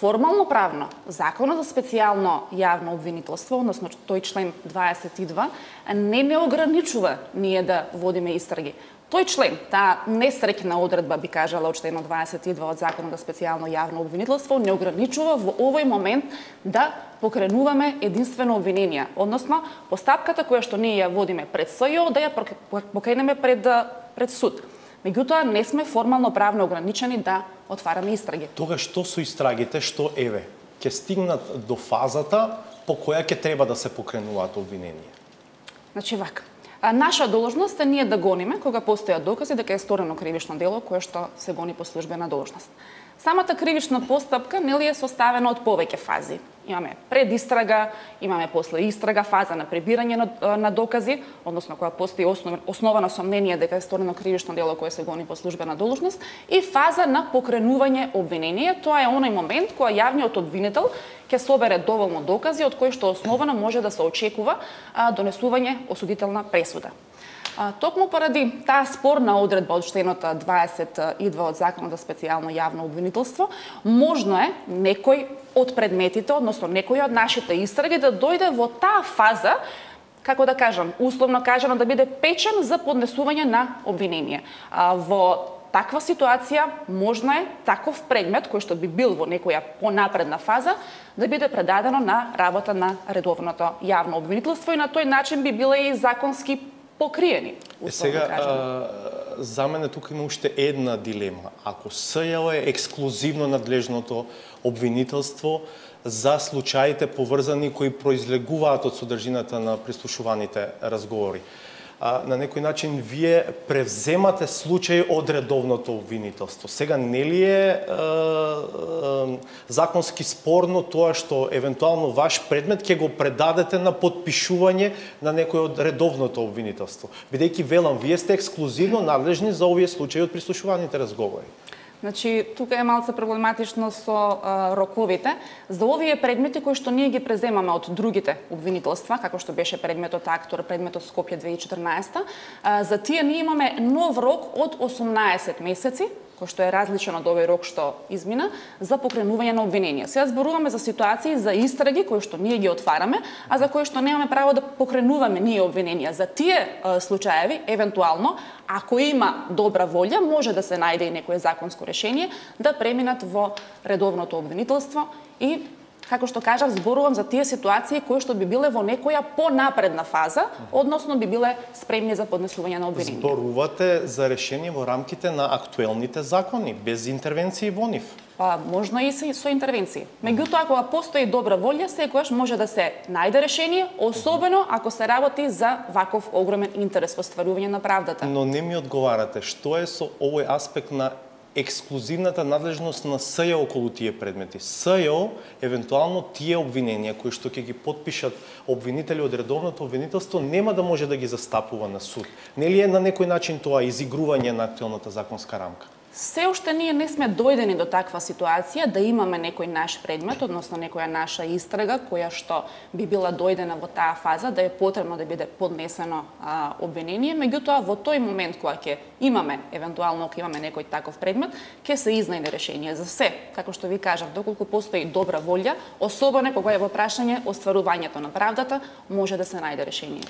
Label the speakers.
Speaker 1: формално правно, Законот за специјално јавно обвинителство, односно тој член 22, не ограничува ние да водиме истраги. Тој член, таа несреќна одредба, би кажала, од членот 22 од Законот за специјално јавно обвинителство, не ограничува во овој момент да покренуваме единствено обвиненија, односно постапката која што ние ја водиме пред СЈО, да ја покренеме пред суд. Меѓутоа, не сме формално правно ограничени да отвараме истраги.
Speaker 2: Тогаш што со истрагите, што еве, ќе стигнат до фазата по која ќе треба да се покренуваат обвиненија?
Speaker 1: Значи вака. Наша должност е ние да гониме кога постојат докази дека е сторено кривично дело кое што се гони по службена должност. Самата кривична постапка нели е составена од повеќе фази. Имаме предистрага, имаме после истрага, фаза на пребирање на докази, односно кога постои основано сомнение дека е сторено кривично дело кое се гони по службена должност, и фаза на покренување обвинение. Тоа е оној момент кога јавниот обвинител ќе собере доволно докази од кои што основано може да се очекува донесување осудителна пресуда. Токму поради таа спорна одредба од членот 22 од Законот за специјално јавно обвинителство, можно е некој од предметите, односно некој од нашите истраги да дојде во таа фаза, како да кажам, условно кажано, да биде печен за поднесување на обвинение. Во таква ситуација можно е таков предмет кој што би бил во некоја понапредна фаза да биде предадено на работа на редовното јавно обвинителство и на тој начин би биле и законски покриени.
Speaker 2: Сега, за мене тука има уште една дилема. Ако СЈО е ексклузивно надлежното обвинителство за случаите поврзани кои произлегуваат од содржината на прислушуваните разговори, на некој начин вие превземате случај од редовното обвинителство. Сега нели е законски спорно тоа што евентуално ваш предмет ќе го предадете на подпишување на некој од редовното обвинителство, бидејќи велам вие сте ексклузивно надлежни за овие случаи од прислушуваните разговори.
Speaker 1: Значи, тука е малце проблематично со роковите. За овие предмети кои што ние ги преземаме од другите обвинителства, како што беше предметот Актор, предметот Скопје 2014, за тие ние имаме нов рок од 18 месеци, кој што е различен од овој рок што измина, за покренување на обвинение. Сега зборуваме за ситуации за истраги кои што ние ги отвараме, а за кои што немаме право да покренуваме ние обвиненија. За тие случаеви, евентуално, ако има добра волја, може да се најде и некое законско решение да преминат во редовното обвинителство и, како што кажав, зборувам за тие ситуации кои што би биле во некоја понапредна фаза, односно би биле спремни за поднесување на обвинение.
Speaker 2: Зборувате за решение во рамките на актуелните закони, без интервенции во нив?
Speaker 1: Можно и со интервенции. Меѓутоа, кога постои добра волја, секогаш може да се најде решение, особено ако се работи за ваков огромен интерес во стварување на правдата.
Speaker 2: Но не ми одговарате, што е со овој аспект на ексклузивната надлежност на СЈО околу тие предмети? СЈО, евентуално тие обвиненија кои што ќе ги подпишат обвинители од редовното обвинителство, нема да може да ги застапува на суд. Нели е на некој начин тоа изигрување на актуелната законска рамка?
Speaker 1: Се уште ние не сме дојдени до таква ситуација да имаме некој наш предмет, односно некоја наша истрага која што би била дојдена во таа фаза да е потребно да биде поднесено обвинение, меѓутоа во тој момент кога ќе имаме, евентуално ако имаме некој таков предмет, ќе се изнајде решение за се. Како што ви кажав, доколку постои добра волја, особено кога е во прашање остварувањето на правдата, може да се најде решение.